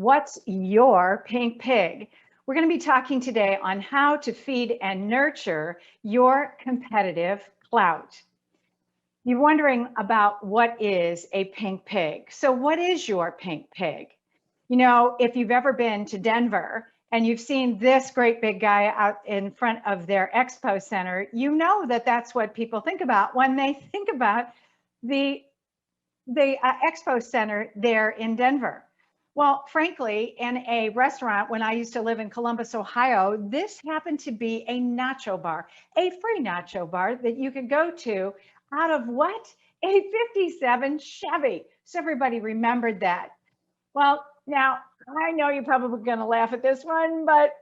What's your pink pig? We're going to be talking today on how to feed and nurture your competitive clout. You're wondering about what is a pink pig. So what is your pink pig? You know, if you've ever been to Denver and you've seen this great big guy out in front of their expo center, you know that that's what people think about when they think about the expo center there in Denver. Well, frankly, in a restaurant when I used to live in Columbus, Ohio, this happened to be a nacho bar, a free nacho bar that you could go to out of what? A 57 Chevy. So everybody remembered that. Well, now I know you're probably going to laugh at this one, but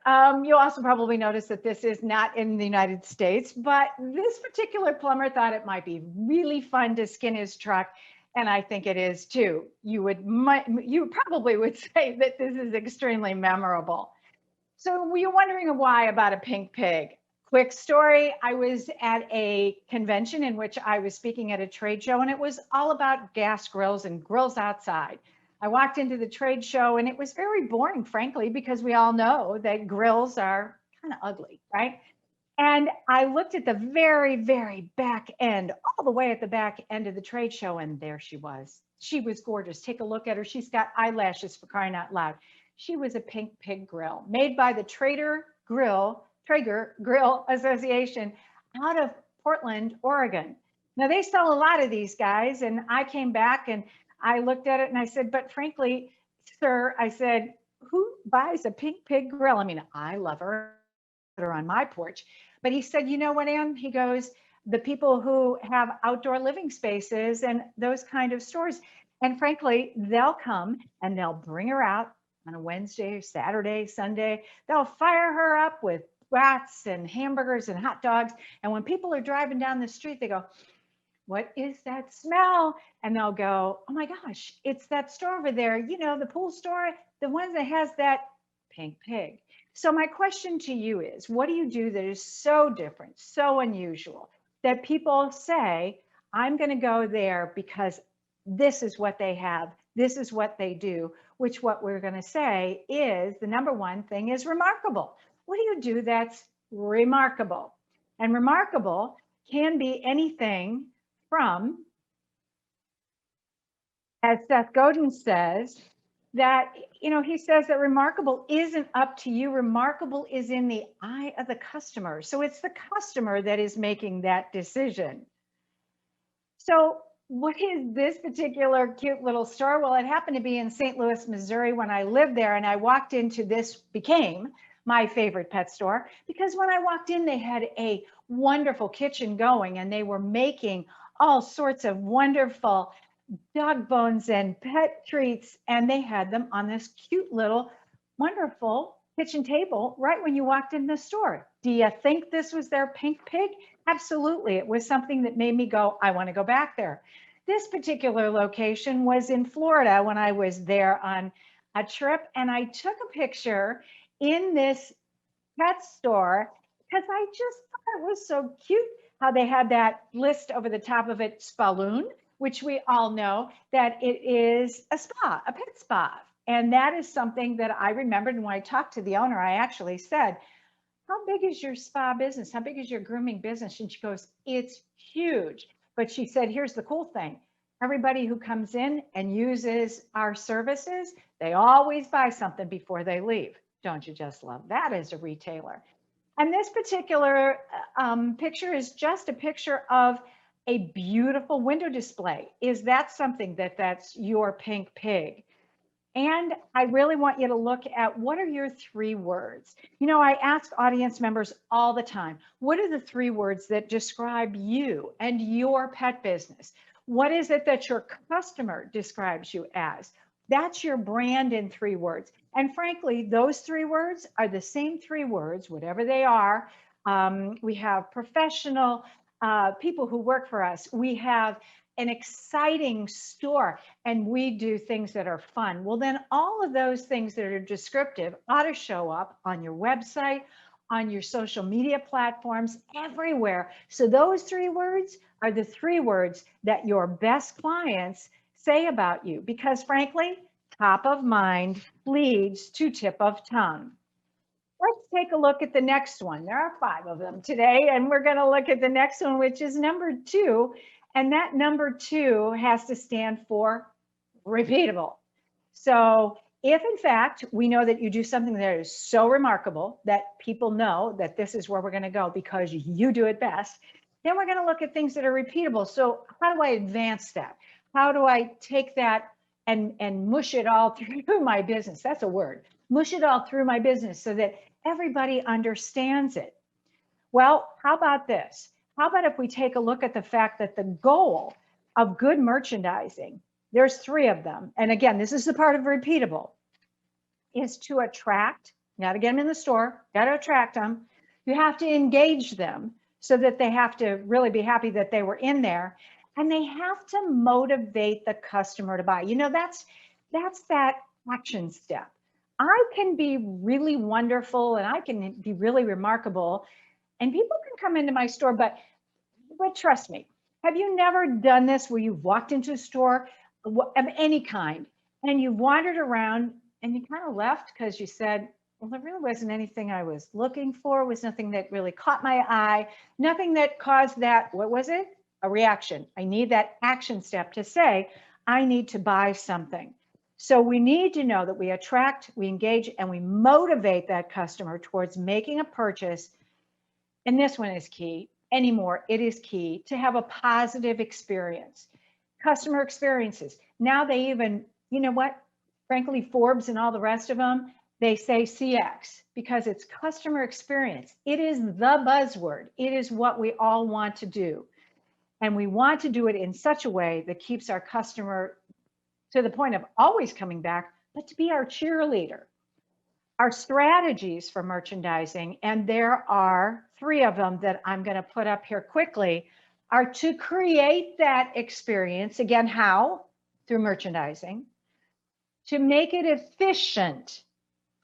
you'll also probably notice that this is not in the United States. But this particular plumber thought it might be really fun to skin his truck. And I think it is too. You probably would say that this is extremely memorable. So you're wondering why about a pink pig? Quick story. I was at a convention in which I was speaking at a trade show, and it was all about gas grills and grills outside. I walked into the trade show and it was very boring, frankly, because we all know that grills are kind of ugly, right? And I looked at the very, very back end, all the way at the back end of the trade show, and there she was. She was gorgeous. Take a look at her. She's got eyelashes, for crying out loud. She was a pink pig grill made by the Traeger Grill Association out of Portland, Oregon. Now they sell a lot of these guys, and I came back and I looked at it and I said, but frankly, sir, I said, who buys a pink pig grill? I mean, I love her on my porch. But he said, you know what, Ann? He goes, the people who have outdoor living spaces and those kind of stores. And frankly, they'll come and they'll bring her out on a Wednesday, Saturday, Sunday. They'll fire her up with brats and hamburgers and hot dogs. And when people are driving down the street, they go, what is that smell? And they'll go, oh my gosh, it's that store over there, you know, the pool store, the one that has that pink pig. So my question to you is, what do you do that is so different, so unusual, that people say, I'm going to go there because this is what they have, this is what they do, which what we're going to say is the number one thing is remarkable. What do you do that's remarkable? And remarkable can be anything from, as Seth Godin says, that, you know, he says that remarkable isn't up to you. Remarkable is in the eye of the customer. So it's the customer that is making that decision. So what is this particular cute little store? Well, it happened to be in St. Louis, Missouri when I lived there, and I walked into this, became my favorite pet store, because when I walked in, they had a wonderful kitchen going and they were making all sorts of wonderful dog bones and pet treats, and they had them on this cute little wonderful kitchen table right when you walked in the store. Do you think this was their pink pig? Absolutely. It was something that made me go, I want to go back there. This particular location was in Florida when I was there on a trip, and I took a picture in this pet store because I just thought it was so cute how they had that list over the top of it, Spaloon, which we all know that it is a spa, a pet spa. And that is something that I remembered. And when I talked to the owner, I actually said, how big is your spa business? How big is your grooming business? And she goes, it's huge. But she said, here's the cool thing. Everybody who comes in and uses our services, they always buy something before they leave. Don't you just love that as a retailer? And this particular picture is just a picture of a beautiful window display. Is that something that's your pink pig? And I really want you to look at, what are your 3 words? You know, I ask audience members all the time, what are the 3 words that describe you and your pet business? What is it that your customer describes you as? That's your brand in 3 words. And frankly, those 3 words are the same 3 words, whatever they are. We have professional, people who work for us. We have an exciting store, and we do things that are fun. Well, then all of those things that are descriptive ought to show up on your website, on your social media platforms, everywhere. So those 3 words are the 3 words that your best clients say about you, because frankly, top of mind leads to tip of tongue. Let's take a look at the next one. There are 5 of them today, and we're going to look at the next one, which is number 2. And that number 2 has to stand for repeatable. So if in fact we know that you do something that is so remarkable that people know that this is where we're going to go because you do it best, then we're going to look at things that are repeatable. So how do I advance that? How do I take that and mush it all through my business? That's a word. Mush it all through my business so that everybody understands it. Well, how about this? How about if we take a look at the fact that the goal of good merchandising, there's 3 of them. And again, this is the part of repeatable, is to attract, you got to get them in the store, got to attract them. You have to engage them so that they have to really be happy that they were in there. And they have to motivate the customer to buy. You know, that's that action step. I can be really wonderful and I can be really remarkable and people can come into my store, but trust me, have you never done this where you've walked into a store of any kind and you wandered around and you kind of left because you said, well, there really wasn't anything I was looking for, was nothing that really caught my eye, nothing that caused that, what was it? A reaction. I need that action step to say, I need to buy something. So we need to know that we attract, we engage, and we motivate that customer towards making a purchase. And this one is key anymore. It is key to have a positive experience. Customer experiences. Now they even, you know what? Frankly, Forbes and all the rest of them, they say CX because it's customer experience. It is the buzzword. It is what we all want to do. And we want to do it in such a way that keeps our customer to the point of always coming back, but to be our cheerleader. Our strategies for merchandising, and there are 3 of them that I'm going to put up here quickly, are to create that experience. Again, how? Through merchandising. To make it efficient.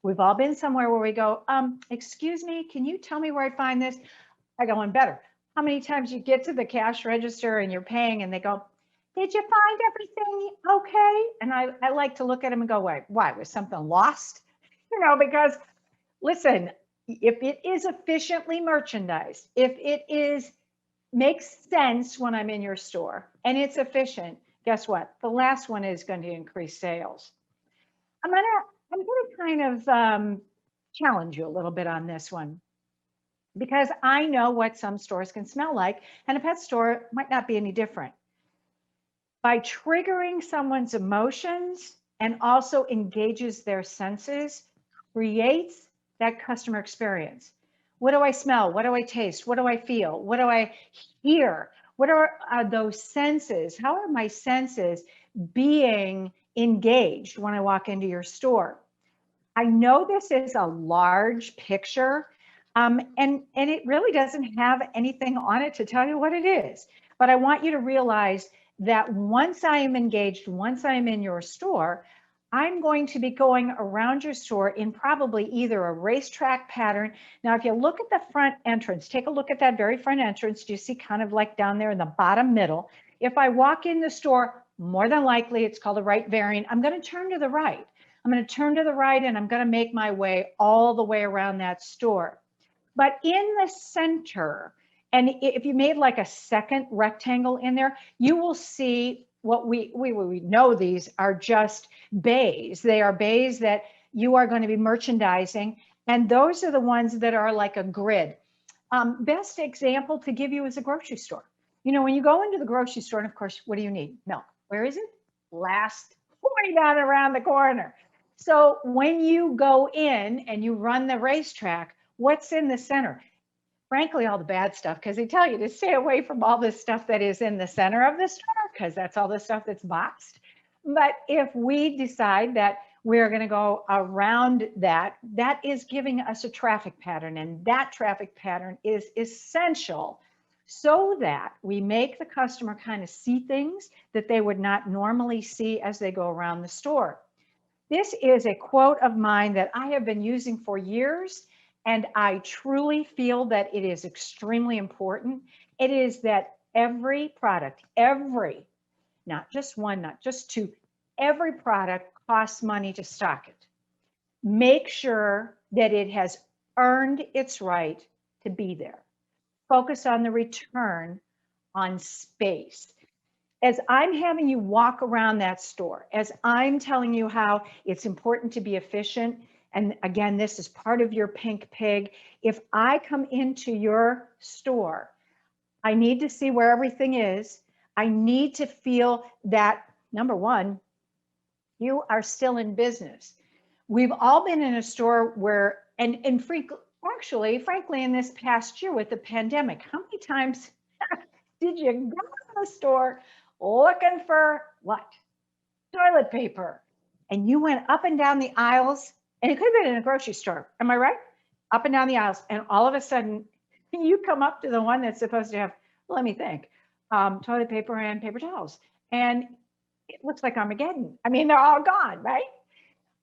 We've all been somewhere where we go, excuse me, can you tell me where I find this? I go on better. How many times you get to the cash register and you're paying and they go, did you find everything okay? And I like to look at them and go, wait, why? Was something lost? You know, because listen, if it is efficiently merchandised, if it makes sense when I'm in your store and it's efficient, guess what? The last one is going to increase sales. I'm gonna kind of challenge you a little bit on this one because I know what some stores can smell like, and a pet store might not be any different. By triggering someone's emotions and also engages their senses, creates that customer experience. What do I smell? What do I taste? What do I feel? What do I hear? What are those senses? How are my senses being engaged when I walk into your store? I know this is a large picture, and it really doesn't have anything on it to tell you what it is. But I want you to realize that once I am engaged, once I'm in your store, I'm going to be going around your store in probably either a racetrack pattern. Now, if you look at the front entrance, take a look at that very front entrance. Do you see kind of like down there in the bottom middle? If I walk in the store, more than likely it's called a right variant. I'm going to turn to the right. I'm going to turn to the right and I'm going to make my way all the way around that store. But in the center, and if you made like a second rectangle in there, you will see what we know these are just bays. They are bays that you are going to be merchandising. And those are the ones that are like a grid. Best example to give you is a grocery store. You know, when you go into the grocery store, and of course, what do you need? Milk. Where is it? Last way down around the corner. So when you go in and you run the racetrack, what's in the center? Frankly, all the bad stuff, because they tell you to stay away from all this stuff that is in the center of the store, because that's all the stuff that's boxed. But if we decide that we're going to go around that, that is giving us a traffic pattern, and that traffic pattern is essential so that we make the customer kind of see things that they would not normally see as they go around the store. This is a quote of mine that I have been using for years, and I truly feel that it is extremely important. It is that every product, not just one, not just two, every product costs money to stock it. Make sure that it has earned its right to be there. Focus on the return on space. As I'm having you walk around that store, as I'm telling you how it's important to be efficient, and again, this is part of your pink pig. If I come into your store, I need to see where everything is. I need to feel that, number one, you are still in business. We've all been in a store where, and frankly, in this past year with the pandemic, how many times did you go to the store looking for what? Toilet paper. And you went up and down the aisles, and it could have been in a grocery store. Am I right? Up and down the aisles. And all of a sudden, you come up to the one that's supposed to have, let me think, toilet paper and paper towels. And it looks like Armageddon. I mean, they're all gone, right?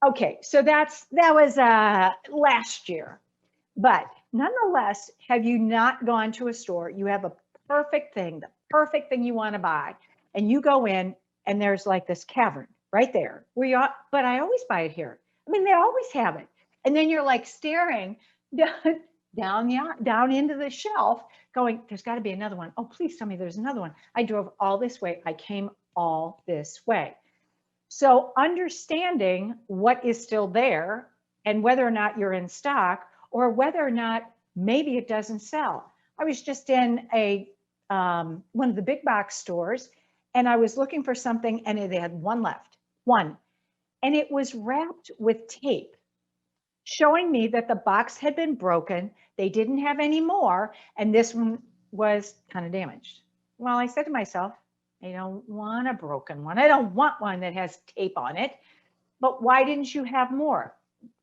Okay, so that was last year. But nonetheless, have you not gone to a store? You have a perfect thing, the perfect thing you want to buy, and you go in and there's like this cavern right there where you are, but I always buy it here. I mean, they always have it. And then you're like staring down into the shelf going, there's got to be another one. Oh, please tell me there's another one. I drove all this way. I came all this way. So understanding what is still there and whether or not you're in stock or whether or not maybe it doesn't sell. I was just in one of the big box stores and I was looking for something and they had one left, one. And it was wrapped with tape, showing me that the box had been broken. They didn't have any more. And this one was kind of damaged. Well, I said to myself, I don't want a broken one. I don't want one that has tape on it. But why didn't you have more?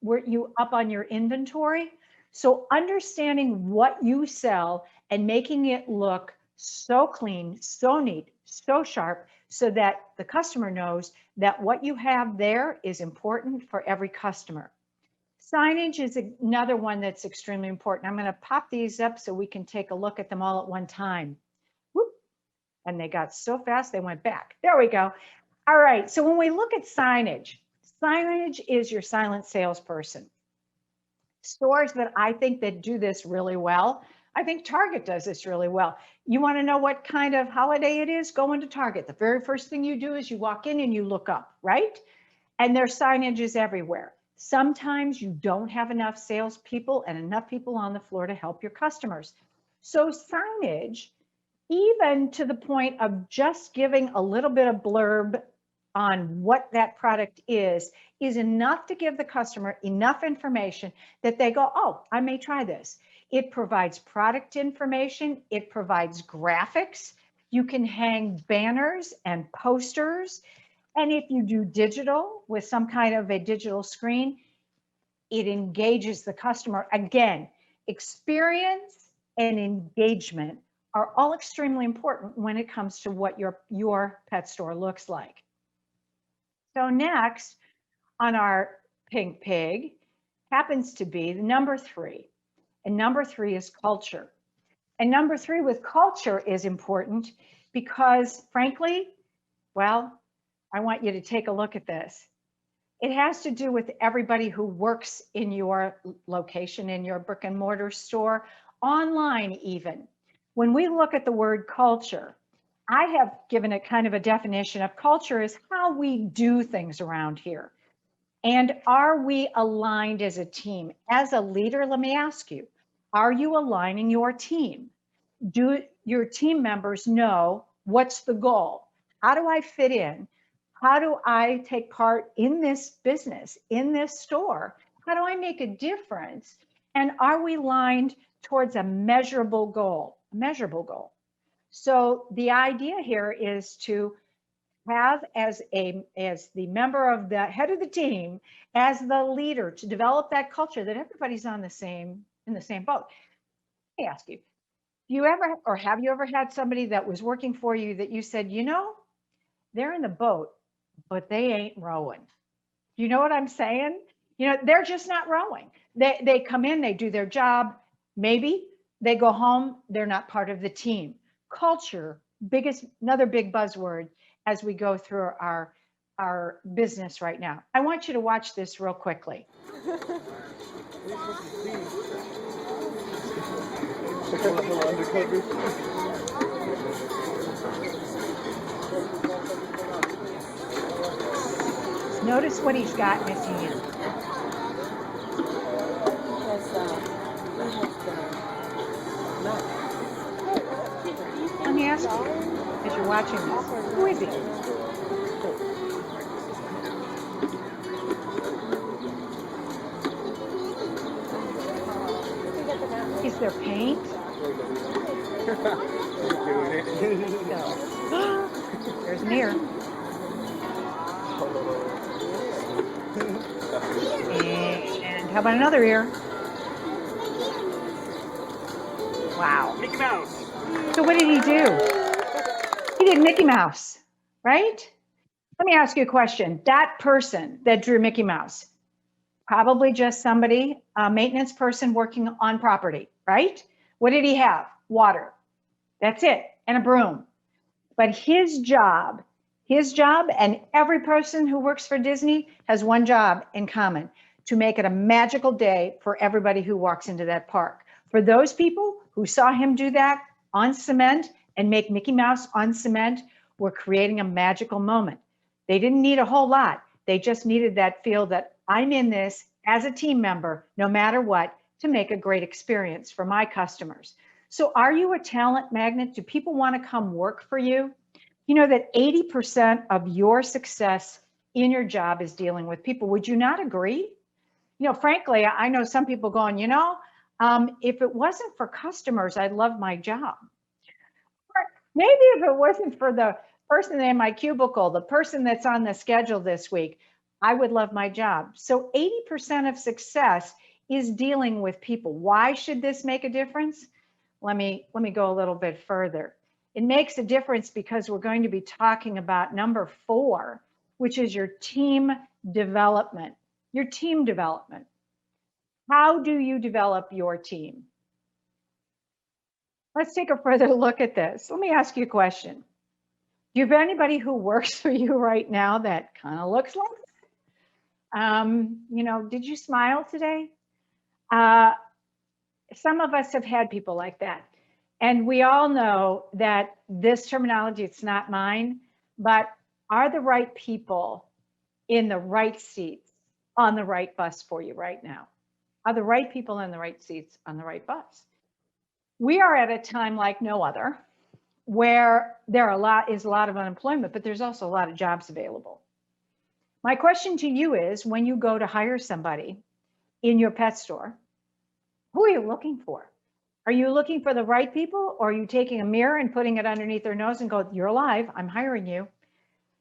Weren't you up on your inventory? So understanding what you sell and making it look so clean, so neat, so sharp, so that the customer knows that what you have there is important for every customer. Signage is another one that's extremely important. I'm going to pop these up so we can take a look at them all at one time. Whoop. And they got so fast, they went back. There we go. All right, so when we look at signage, signage is your silent salesperson. Stores that I think that do this really well, I think Target does this really well. You want to know what kind of holiday it is? Go into Target. The very first thing you do is you walk in and you look up, right? And their signage is everywhere. Sometimes you don't have enough salespeople and enough people on the floor to help your customers. So signage, even to the point of just giving a little bit of blurb on what that product is enough to give the customer enough information that they go, oh, I may try this. It provides product information. It provides graphics. You can hang banners and posters. And if you do digital with some kind of a digital screen, it engages the customer. Again, experience and engagement are all extremely important when it comes to what your pet store looks like. So next on our pink pig happens to be the number 3. And number 3 is culture. And number 3 with culture is important because frankly, well, I want you to take a look at this. It has to do with everybody who works in your location, in your brick and mortar store, online even. When we look at the word culture, I have given it kind of a definition of culture is how we do things around here. And are we aligned as a team? As a leader, let me ask you, are you aligning your team? Do your team members know what's the goal? How do I fit in? How do I take part in this business, in this store? How do I make a difference? And are we aligned towards a measurable goal? A measurable goal. So the idea here is to have as the member of the head of the team, as the leader, to develop that culture that everybody's in the same boat. Let me ask you, do you ever, or have you ever had somebody that was working for you that you said, you know, they're in the boat, but they ain't rowing? You know what I'm saying? You know, they're just not rowing. They come in, they do their job. Maybe they go home, they're not part of the team. Culture, another big buzzword as we go through our our business right now. I want you to watch this real quickly. Notice what he's got in his hand. Let me ask you, as you're watching this, who is he? Is there paint? There's an ear. And how about another ear? Wow. Mickey Mouse. So what did he do? He did Mickey Mouse, right? Let me ask you a question. That person that drew Mickey Mouse, probably just somebody, a maintenance person working on property, right? What did he have? Water. That's it. And a broom. But his job, and every person who works for Disney has one job in common: to make it a magical day for everybody who walks into that park. For those people who saw him do that on cement and make Mickey Mouse on cement, were creating a magical moment. They didn't need a whole lot. They just needed that feel that I'm in this as a team member, no matter what, to make a great experience for my customers. So are you a talent magnet? Do people want to come work for you? You know that 80% of your success in your job is dealing with people. Would you not agree? You know, frankly, I know some people going, if it wasn't for customers, I'd love my job. Or maybe if it wasn't for the person in my cubicle, the person that's on the schedule this week, I would love my job. So 80% of success is dealing with people. Why should this make a difference? Let me go a little bit further. It makes a difference because we're going to be talking about number 4, which is your team development. Your team development. How do you develop your team? Let's take a further look at this. Let me ask you a question. Do you have anybody who works for you right now that kind of looks like did you smile today? Some of us have had people like that. And we all know that this terminology, it's not mine, but are the right people in the right seats on the right bus for you right now? Are the right people in the right seats on the right bus? We are at a time like no other, where there is a lot of unemployment, but there's also a lot of jobs available. My question to you is, when you go to hire somebody in your pet store, who are you looking for? Are you looking for the right people, or are you taking a mirror and putting it underneath their nose and go, you're alive, I'm hiring you?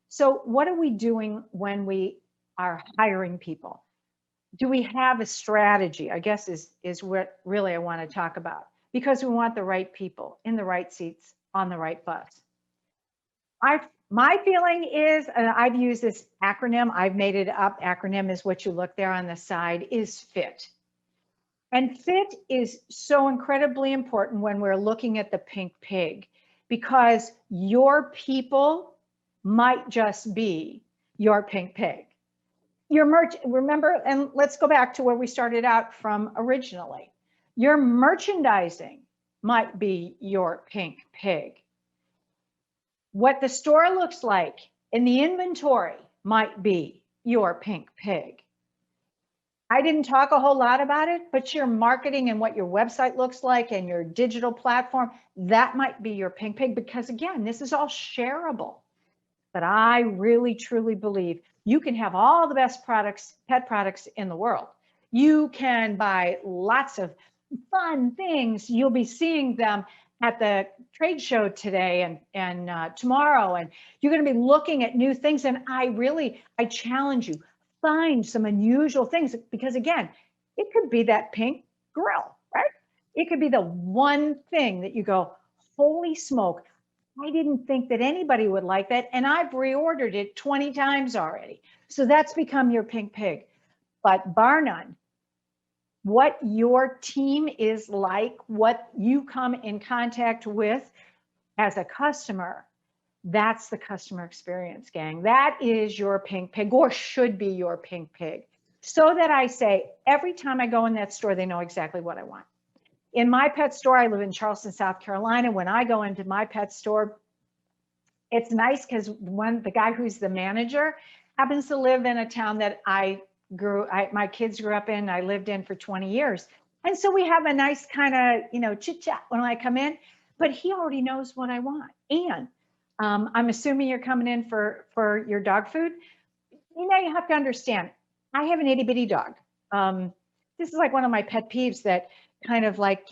So what are we doing when we are hiring people? Do we have a strategy? I guess is what really I want to talk about, because we want the right people in the right seats on the right bus. My feeling is, and I've used this acronym, I've made it up. Acronym is what you look there on the side, is FIT. And FIT is so incredibly important when we're looking at the pink pig, because your people might just be your pink pig. Your remember, and let's go back to where we started out from originally. Your merchandising might be your pink pig. What the store looks like in the inventory might be your pink pig. I didn't talk a whole lot about it, but your marketing and what your website looks like and your digital platform, that might be your pink pig, because again, this is all shareable. But I really, truly believe you can have all the best products, pet products in the world. You can buy lots of fun things. You'll be seeing them at the trade show today and tomorrow, and you're going to be looking at new things. And I challenge you, find some unusual things, because again, it could be that pink grill, right? It could be the one thing that you go, holy smoke, I didn't think that anybody would like that, and I've reordered it 20 times already. So that's become your pink pig. But bar none, what your team is like, what you come in contact with as a customer, That's the customer experience, gang. That is your pink pig, or should be your pink pig. So that I say, every time I go in that store, they know exactly what I want. In my pet store, I live in Charleston, South Carolina. When I go into my pet store, it's nice because the guy who's the manager happens to live in a town that my kids grew up in, I lived in for 20 years. And so we have a nice kind of, chit chat when I come in, but he already knows what I want. And I'm assuming you're coming in for your dog food. You have to understand, I have an itty bitty dog. This is like one of my pet peeves that kind of like,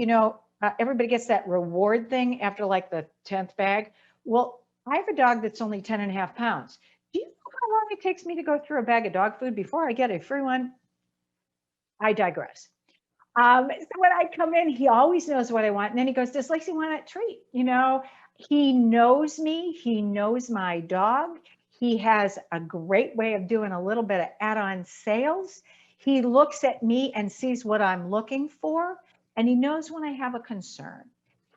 everybody gets that reward thing after like the 10th bag. Well, I have a dog that's only 10 and a half pounds. Do you know how long it takes me to go through a bag of dog food before I get a free one? I digress. So when I come in, he always knows what I want. And then he goes, does Lacey want a treat? He knows me. He knows my dog. He has a great way of doing a little bit of add-on sales. He looks at me and sees what I'm looking for. And he knows when I have a concern.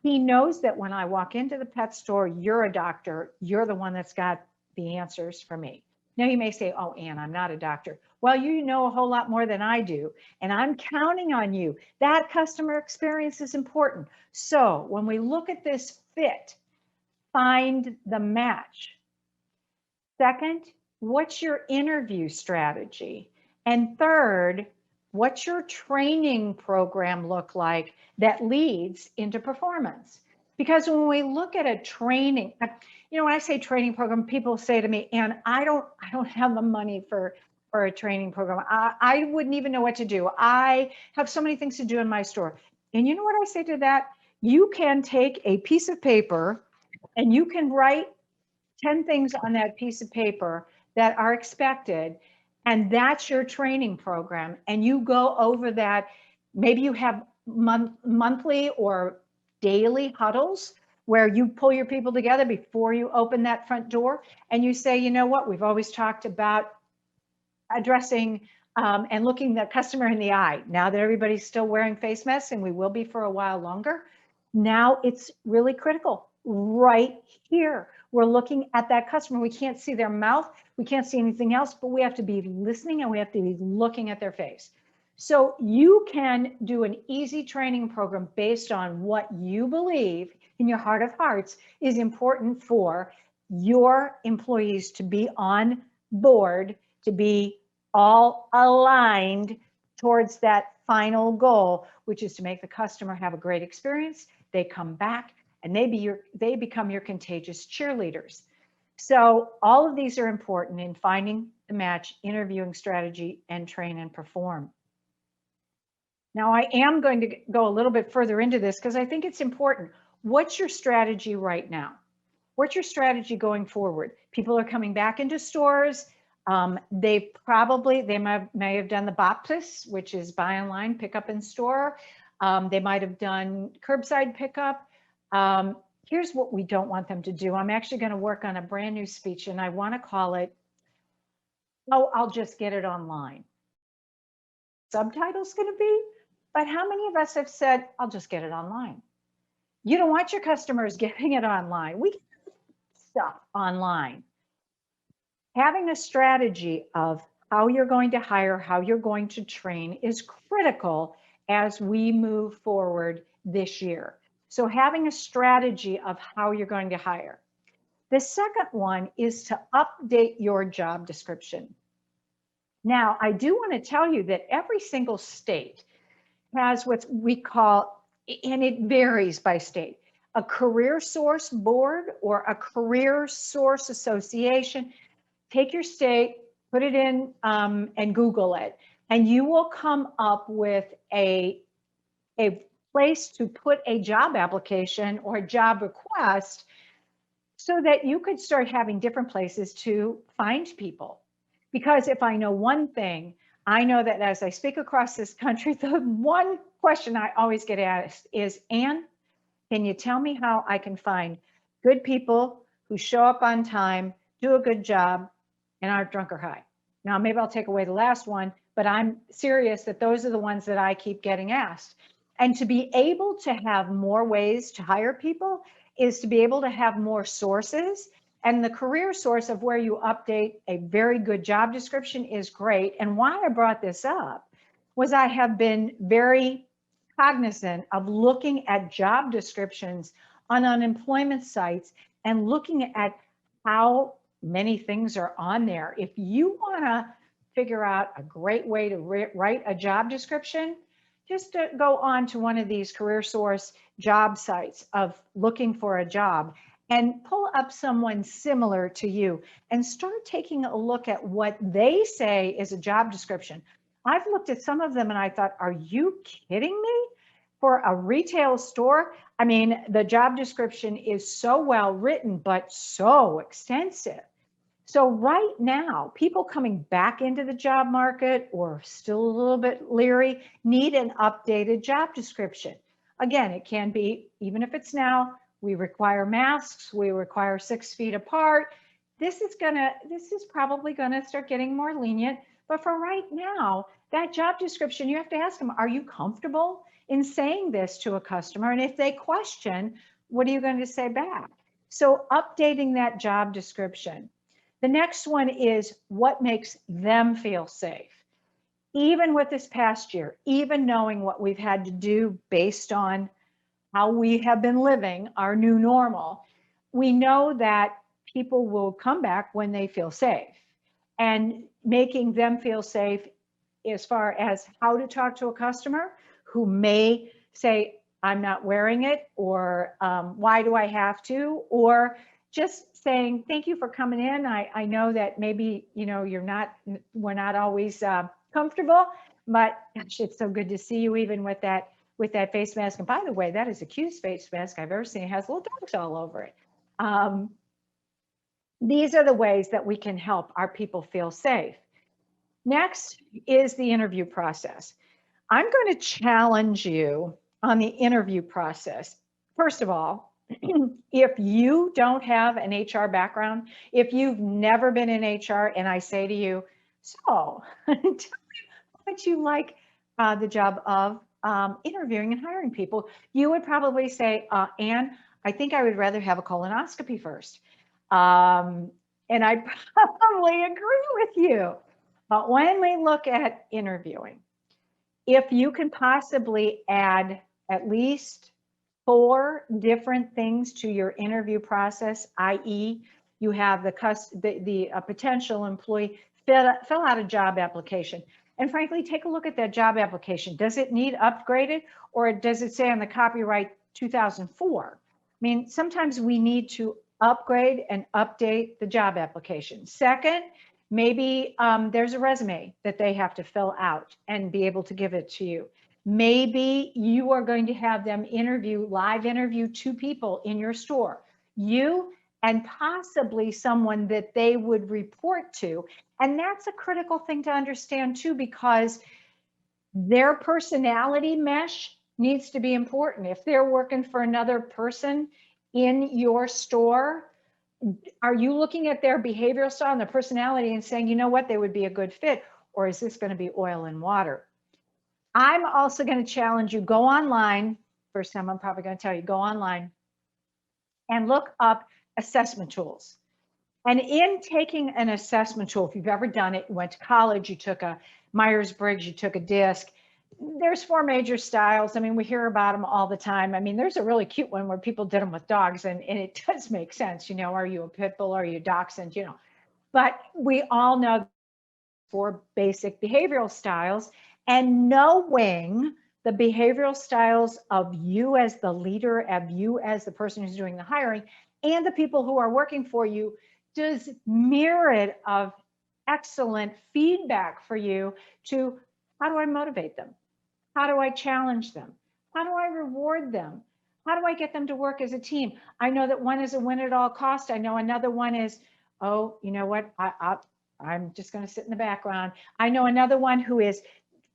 He knows that when I walk into the pet store, you're a doctor. You're the one that's got the answers for me. Now you may say, oh, Ann, I'm not a doctor. Well, you know a whole lot more than I do, and I'm counting on you. That customer experience is important. So when we look at this fit, find the match. Second, what's your interview strategy? And third, what's your training program look like that leads into performance? Because when we look at a training, when I say training program, people say to me, and I don't have the money for a training program. I wouldn't even know what to do. I have so many things to do in my store. And you know what I say to that? You can take a piece of paper and you can write 10 things on that piece of paper that are expected. And that's your training program. And you go over that. Maybe you have monthly or daily huddles where you pull your people together before you open that front door. And you say, you know what, we've always talked about addressing and looking the customer in the eye. Now that everybody's still wearing face masks, and we will be for a while longer, now it's really critical. Right here, we're looking at that customer. We can't see their mouth, we can't see anything else, but we have to be listening and we have to be looking at their face. So you can do an easy training program based on what you believe in your heart of hearts is important for your employees to be on board, to be all aligned towards that final goal, which is to make the customer have a great experience. They come back and they become your contagious cheerleaders. So all of these are important in finding the match, interviewing strategy, and train and perform. Now I am going to go a little bit further into this because I think it's important. What's your strategy right now? What's your strategy going forward? People are coming back into stores. They may have done the BOPIS, which is buy online, pick up in store. They might have done curbside pickup. Here's what we don't want them to do. I'm actually going to work on a brand new speech, and I want to call it, oh, I'll just get it online. Subtitle's going to be, but how many of us have said, I'll just get it online? You don't want your customers getting it online. We get stuff online. Having a strategy of how you're going to hire, how you're going to train is critical as we move forward this year. So having a strategy of how you're going to hire. The second one is to update your job description. Now, I do want to tell you that every single state has what we call, and it varies by state, a career source board or a career source association. Take your state, put it in and Google it, and you will come up with a place to put a job application or a job request so that you could start having different places to find people. Because if I know one thing, I know that as I speak across this country, the one question I always get asked is, Ann, can you tell me how I can find good people who show up on time, do a good job, and aren't drunk or high? Now, maybe I'll take away the last one, but I'm serious that those are the ones that I keep getting asked. And to be able to have more ways to hire people is to be able to have more sources And the career source of where you update a very good job description is great. And why I brought this up was I have been very cognizant of looking at job descriptions on unemployment sites and looking at how many things are on there. If you want to figure out a great way to write a job description, just to go on to one of these career source job sites of looking for a job and pull up someone similar to you and start taking a look at what they say is a job description. I've looked at some of them and I thought, are you kidding me? For a retail store, I mean, the job description is so well written, but so extensive. So right now, people coming back into the job market or still a little bit leery need an updated job description. Again, it can be, even if it's now, we require masks, we require 6 feet apart. This is probably gonna start getting more lenient, but for right now, that job description, you have to ask them, are you comfortable in saying this to a customer? And if they question, what are you going to say back? So updating that job description. The next one is what makes them feel safe. Even with this past year, even knowing what we've had to do based on how we have been living, our new normal, we know that people will come back when they feel safe. And making them feel safe as far as how to talk to a customer who may say, I'm not wearing it, or why do I have to? Or just saying, thank you for coming in. I know that maybe, we're not always comfortable, but gosh, it's so good to see you even with that face mask. And by the way, that is the cutest face mask I've ever seen. It has little dogs all over it. These are the ways that we can help our people feel safe. Next is the interview process. I'm going to challenge you on the interview process. First of all, if you don't have an HR background, if you've never been in HR, and I say to you, so tell me what you like the job of interviewing and hiring people, you would probably say, Anne, I think I would rather have a colonoscopy first. And I probably agree with you. But when we look at interviewing, if you can possibly add at least 4 different things to your interview process, i.e., you have the potential employee fill out a job application. And frankly, take a look at that job application. Does it need upgraded, or does it say on the copyright 2004? I mean, sometimes we need to upgrade and update the job application. Second, maybe there's a resume that they have to fill out and be able to give it to you. Maybe you are going to have them live interview 2 people in your store, you and possibly someone that they would report to. And that's a critical thing to understand too, because their personality mesh needs to be important. If they're working for another person in your store, are you looking at their behavioral style and their personality and saying, you know what, they would be a good fit? Or is this going to be oil and water? I'm also going to challenge you, go online. First time I'm probably going to tell you, go online and look up assessment tools. And in taking an assessment tool, if you've ever done it, you went to college, you took a Myers-Briggs, you took a DISC, there's 4 major styles. I mean, we hear about them all the time. I mean, there's a really cute one where people did them with dogs, and it does make sense. You know, are you a pit bull? Are you a dachshund? You know, but we all know 4 basic behavioral styles, and knowing the behavioral styles of you as the leader, of you as the person who's doing the hiring, and the people who are working for you does myriad of excellent feedback for you to how do I motivate them? How do I challenge them? How do I reward them? How do I get them to work as a team? I know that one is a win at all cost. I know another one is, oh, you know what? I'm just going to sit in the background. I know another one who is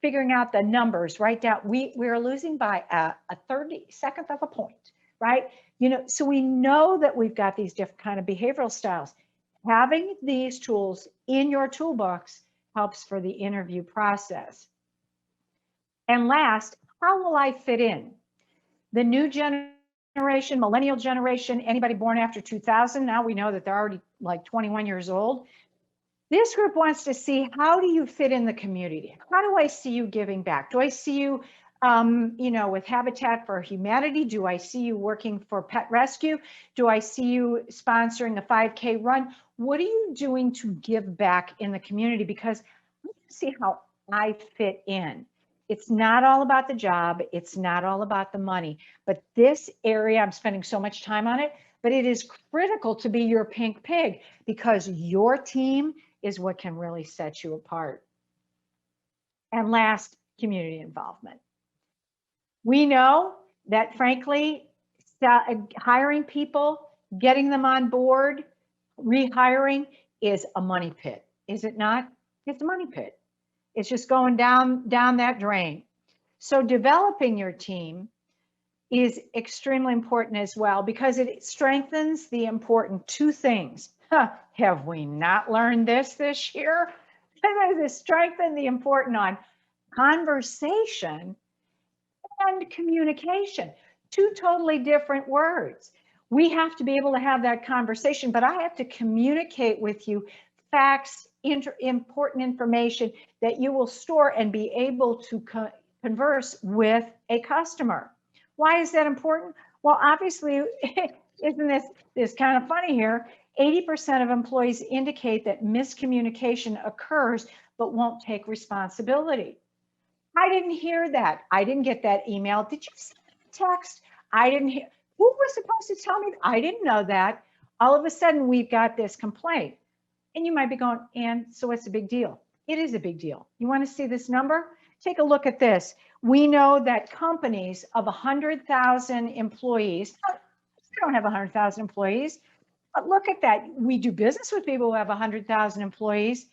figuring out the numbers right down. We're losing by a 32nd of a point, right? You know, so we know that we've got these different kind of behavioral styles. Having these tools in your toolbox helps for the interview process. And last, how will I fit in? The new generation generation, millennial generation, anybody born after 2000. Now we know that they're already like 21 years old. This group wants to see, how do you fit in the community? How do I see you giving back? Do I see you, with Habitat for Humanity? Do I see you working for Pet Rescue? Do I see you sponsoring a 5K run? What are you doing to give back in the community? Because I want to see how I fit in. It's not all about the job. It's not all about the money. But this area, I'm spending so much time on it, but it is critical to be your pink pig, because your team is what can really set you apart. And last, community involvement. We know that, frankly, hiring people, getting them on board, rehiring is a money pit, is it not? It's a money pit. It's just going down that drain. So developing your team is extremely important as well, because it strengthens the important two things. Have we not learned this year? To strengthen the important on conversation and communication, two totally different words. We have to be able to have that conversation, but I have to communicate with you facts, important information that you will store and be able to converse with a customer. Why is that important? Well, obviously, isn't this kind of funny here? 80% of employees indicate that miscommunication occurs but won't take responsibility. I didn't hear that. I didn't get that email. Did you send a text? I didn't hear. Who was supposed to tell me? I didn't know that. All of a sudden, we've got this complaint. And you might be going, and so what's the big deal? It is a big deal. You want to see this number? Take a look at this. We know that companies of 100,000 employees, they don't have 100,000 employees, but look at that. We do business with people who have 100,000 employees,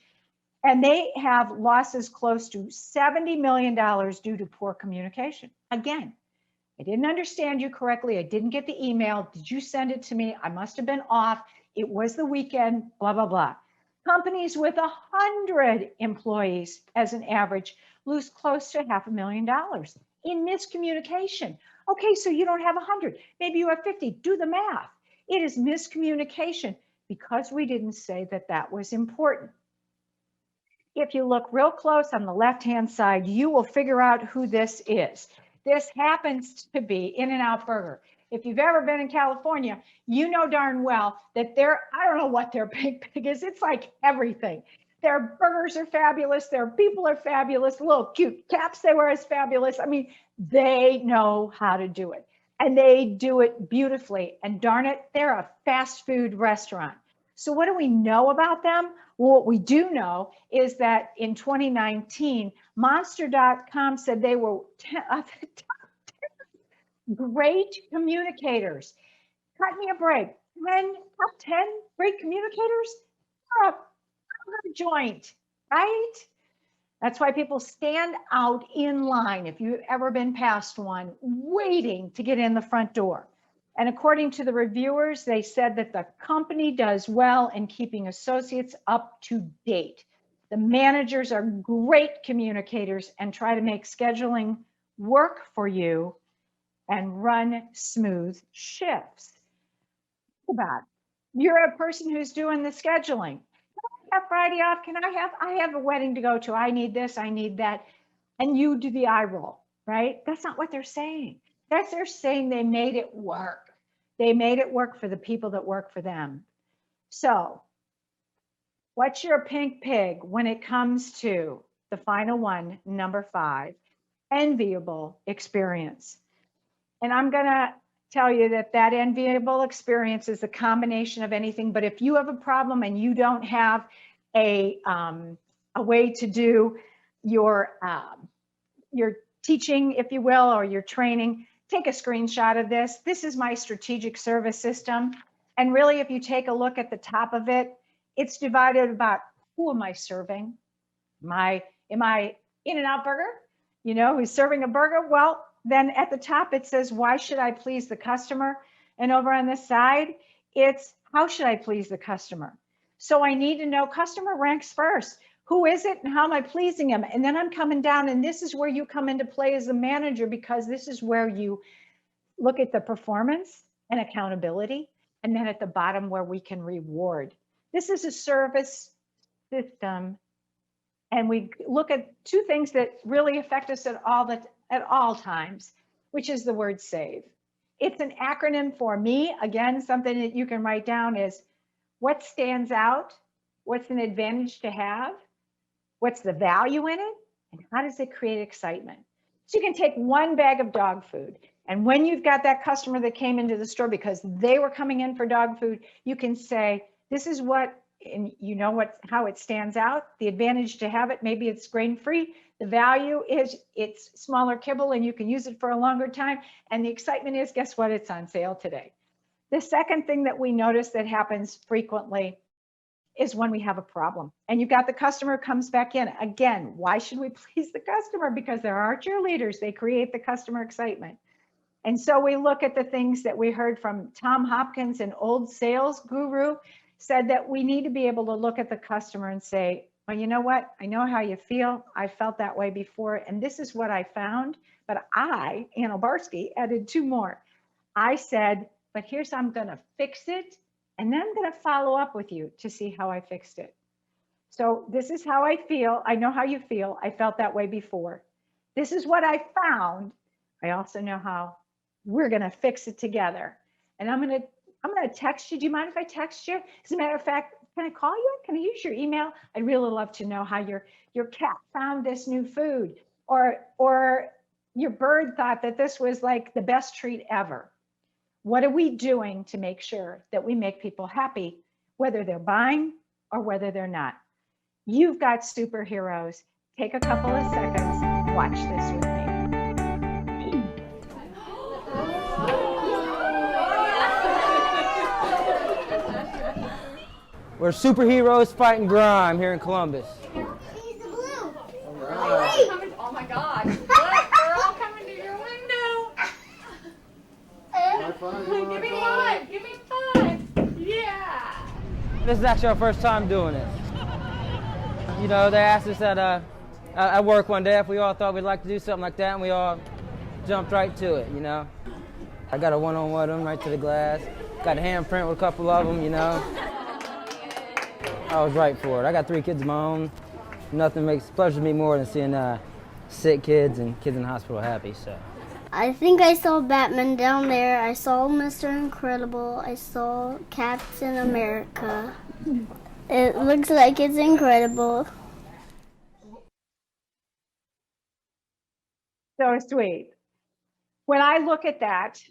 and they have losses close to $70 million due to poor communication. Again, I didn't understand you correctly. I didn't get the email. Did you send it to me? I must have been off. It was the weekend, blah, blah, blah. Companies with 100 employees as an average lose close to $500,000 in miscommunication. Okay, so you don't have 100. Maybe you have 50. Do the math. It is miscommunication because we didn't say that that was important. If you look real close on the left-hand side, you will figure out who this is. This happens to be In-N-Out Burger. If you've ever been in California, you know darn well that I don't know what their pig is. It's like everything. Their burgers are fabulous. Their people are fabulous. Little cute caps they wear is fabulous. I mean, they know how to do it. And they do it beautifully. And darn it, they're a fast food restaurant. So what do we know about them? Well, what we do know is that in 2019, Monster.com said they were great communicators. Cut me a break. Top 10 great communicators? You're a joint, right? That's why people stand out in line, if you've ever been past one, waiting to get in the front door. And according to the reviewers, they said that the company does well in keeping associates up to date. The managers are great communicators and try to make scheduling work for you and run smooth shifts. Think about it. You're a person who's doing the scheduling. Can I have Friday off? I have a wedding to go to. I need this, I need that. And you do the eye roll, right? That's not what they're saying. They're saying they made it work. They made it work for the people that work for them. So what's your pink pig when it comes to the final one, number 5, enviable experience? And I'm going to tell you that enviable experience is a combination of anything. But if you have a problem and you don't have a way to do your teaching, if you will, or your training, take a screenshot of this. This is my strategic service system. And really, if you take a look at the top of it, it's divided about who am I serving? Am I In-N-Out Burger? You know, who's serving a burger? Well, then at the top, it says, why should I please the customer? And over on this side, it's how should I please the customer? So I need to know customer ranks first. Who is it and how am I pleasing them? And then I'm coming down, and this is where you come into play as a manager, because this is where you look at the performance and accountability, and then at the bottom where we can reward. This is a service system, and we look at two things that really affect us at all times, which is the word save. It's an acronym for me. Again, something that you can write down is what stands out, what's an advantage to have, what's the value in it, and how does it create excitement? So you can take one bag of dog food, and when you've got that customer that came into the store because they were coming in for dog food, you can say, this is what, and you know how it stands out, the advantage to have it, maybe it's grain-free, the value is it's smaller kibble and you can use it for a longer time, and the excitement is, guess what, it's on sale today. The second thing that we notice that happens frequently is when we have a problem and you've got the customer comes back in. Again, why should we please the customer? Because they're our cheerleaders. They create the customer excitement. And so we look at the things that we heard from Tom Hopkins, an old sales guru, said that we need to be able to look at the customer and say, well, you know what? I know how you feel. I felt that way before, and this is what I found. But I, Ann Obarski, added two more. I said, but here's how I'm going to fix it. And then I'm going to follow up with you to see how I fixed it. So this is how I feel. I know how you feel. I felt that way before. This is what I found. I also know how we're going to fix it together. And I'm going to text you. Do you mind if I text you? As a matter of fact, can I call you? Can I use your email? I'd really love to know how your cat found this new food, or your bird thought that this was like the best treat ever. What are we doing to make sure that we make people happy, whether they're buying or whether they're not? You've got superheroes. Take a couple of seconds, watch this with me. We're superheroes fighting crime here in Columbus. He's the blue. Right. Oh my God. Look, they're all coming to your window. Give me five. Give me five. Yeah. This is actually our first time doing this. You know, they asked us at work one day if we all thought we'd like to do something like that, and we all jumped right to it, you know. I got a one-on-one with them right to the glass. Got a handprint with a couple of them, you know. I was right for it. I got 3 kids of my own. Nothing pleasures me more than seeing sick kids and kids in the hospital happy, so. I think I saw Batman down there. I saw Mr. Incredible. I saw Captain America. It looks like it's incredible. So sweet. When I look at that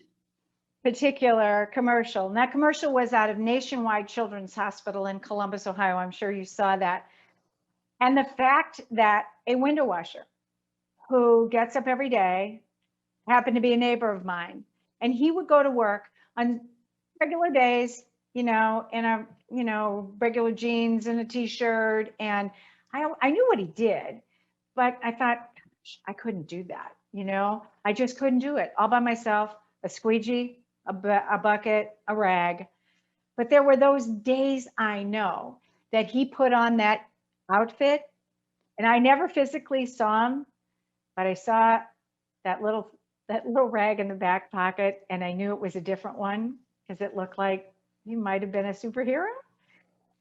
particular commercial, and that commercial was out of Nationwide Children's Hospital in Columbus, Ohio. I'm sure you saw that. And the fact that a window washer who gets up every day happened to be a neighbor of mine, and he would go to work on regular days, you know, in a, you know, regular jeans and a t-shirt. And I knew what he did, but I thought, gosh, I couldn't do that. You know, I just couldn't do it all by myself, a squeegee, a bucket, a rag. But there were those days I know that he put on that outfit, and I never physically saw him, but I saw that little rag in the back pocket, and I knew it was a different one because it looked like he might have been a superhero.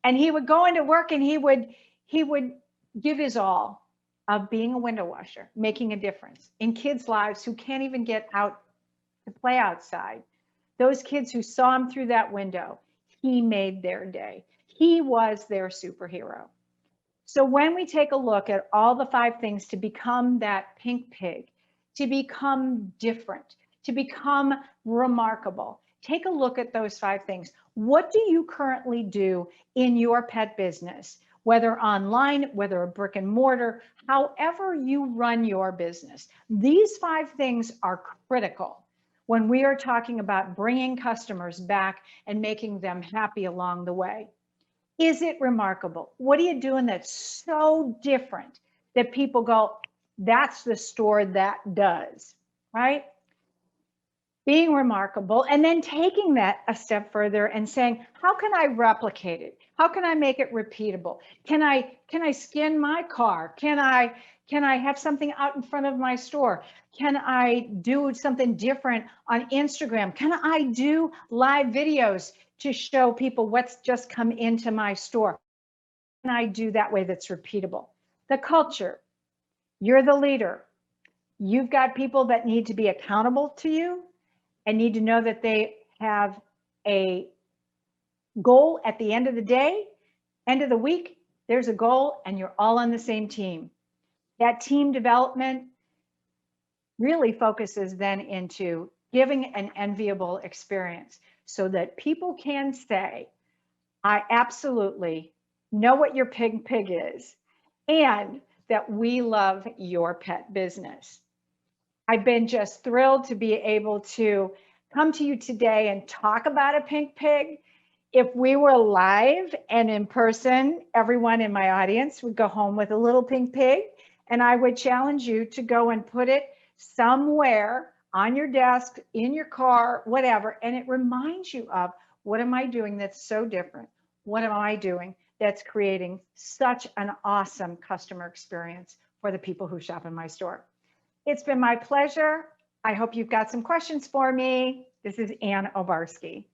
And he would go into work and he would give his all of being a window washer, making a difference in kids' lives who can't even get out to play outside. Those kids who saw him through that window, he made their day. He was their superhero. So when we take a look at all the 5 things to become that pink pig, to become different, to become remarkable, take a look at those 5 things. What do you currently do in your pet business, whether online, whether a brick and mortar, however you run your business? These 5 things are critical when we are talking about bringing customers back and making them happy along the way. Is it remarkable? What are you doing that's so different that people go, that's the store that does, right? being remarkable, and then taking that a step further and saying, how can I replicate it? How can I make it repeatable? Can I skin my car? Can I have something out in front of my store? Can I do something different on Instagram? Can I do live videos to show people what's just come into my store? Can I do that way that's repeatable? The culture, you're the leader. You've got people that need to be accountable to you and need to know that they have a goal at the end of the day, end of the week, there's a goal and you're all on the same team. That team development really focuses then into giving an enviable experience so that people can say, I absolutely know what your pig is and that we love your pet business. I've been just thrilled to be able to come to you today and talk about a pink pig. If we were live and in person, everyone in my audience would go home with a little pink pig, and I would challenge you to go and put it somewhere on your desk, in your car, whatever, and it reminds you of, what am I doing that's so different? What am I doing that's creating such an awesome customer experience for the people who shop in my store? It's been my pleasure. I hope you've got some questions for me. This is Ann Obarski.